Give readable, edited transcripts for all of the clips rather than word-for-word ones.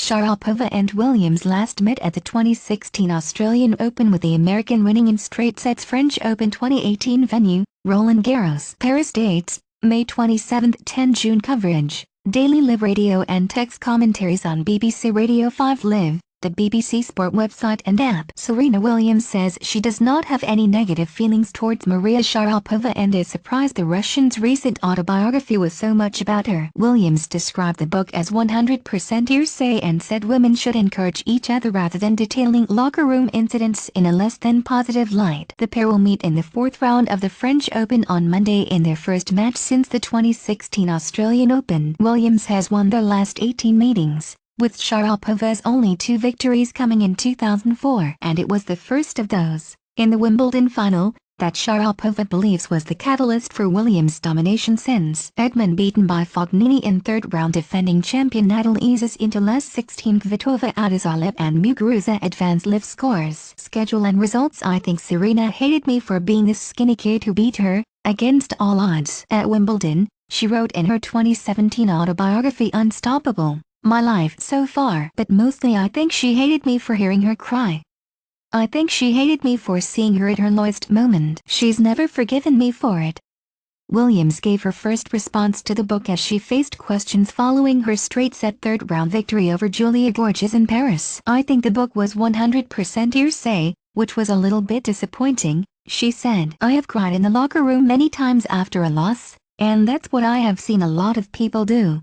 Sharapova and Williams last met at the 2016 Australian Open, with the American winning in straight sets. French Open 2018 venue, Roland Garros. Paris dates, May 27, 10 June. Coverage, Daily Live Radio and text commentaries on BBC Radio 5 Live, the BBC Sport website and app. Serena Williams says she does not have any negative feelings towards Maria Sharapova and is surprised the Russian's recent autobiography was so much about her. Williams described the book as 100% hearsay and said women should encourage each other rather than detailing locker room incidents in a less than positive light. The pair will meet in the fourth round of the French Open on Monday in their first match since the 2016 Australian Open. Williams has won their last 18 meetings, with Sharapova's only 2 victories coming in 2004, and it was the first of those, in the Wimbledon final, that Sharapova believes was the catalyst for Williams' domination since Edmund beaten by Fognini in third round. Defending champion Nadal eases into last 16. Kvitova out as Alep and Muguruza advance. Live scores, schedule and results. I think Serena hated me for being this skinny kid who beat her, against all odds, at Wimbledon, she wrote in her 2017 autobiography Unstoppable. My life so far. But mostly I think she hated me for hearing her cry. I think she hated me for seeing her at her lowest moment. She's never forgiven me for it. Williams gave her first response to the book as she faced questions following her straight-set third-round victory over Julia Gorges in Paris. I think the book was 100% hearsay, which was a little bit disappointing, she said. I have cried in the locker room many times after a loss, and that's what I have seen a lot of people do.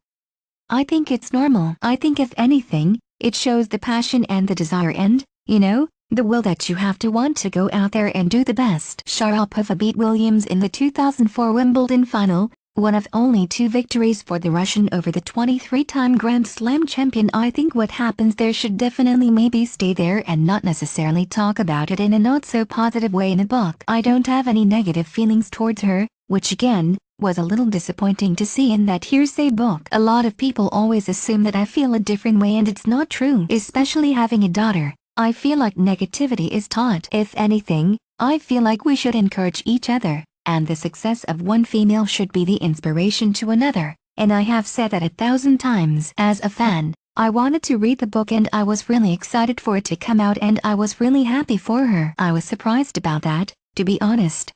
I think it's normal. I think if anything, it shows the passion and the desire and, the will that you have to want to go out there and do the best. Sharapova beat Williams in the 2004 Wimbledon final, one of only 2 victories for the Russian over the 23-time Grand Slam champion. I think what happens there should definitely maybe stay there and not necessarily talk about it in a not so positive way in a book. I don't have any negative feelings towards her, which again, was a little disappointing to see in that hearsay book. A lot of people always assume that I feel a different way, and it's not true. Especially having a daughter, I feel like negativity is taught. If anything, I feel like we should encourage each other, and the success of one female should be the inspiration to another, and I have said that 1,000 times. As a fan, I wanted to read the book and I was really excited for it to come out, and I was really happy for her. I was surprised about that, to be honest.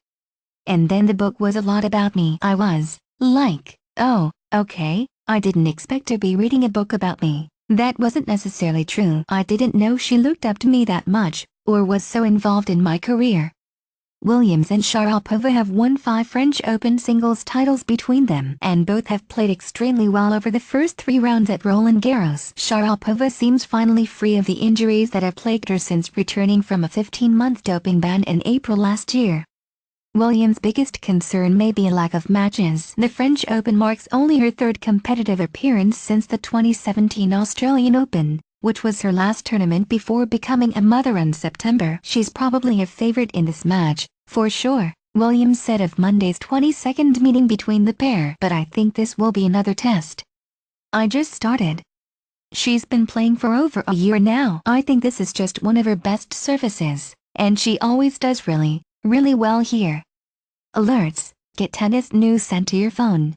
And then the book was a lot about me. I was like, oh, okay, I didn't expect to be reading a book about me. That wasn't necessarily true. I didn't know she looked up to me that much, or was so involved in my career. Williams and Sharapova have won 5 French Open singles titles between them, and both have played extremely well over the first 3 rounds at Roland Garros. Sharapova seems finally free of the injuries that have plagued her since returning from a 15-month doping ban in April last year. Williams' biggest concern may be a lack of matches. The French Open marks only her 3rd competitive appearance since the 2017 Australian Open, which was her last tournament before becoming a mother in September. She's probably a favorite in this match, for sure, Williams said of Monday's 22nd meeting between the pair. But I think this will be another test. I just started. She's been playing for over a year now. I think this is just one of her best surfaces, and she always does really well here. Alerts, get tennis news sent to your phone.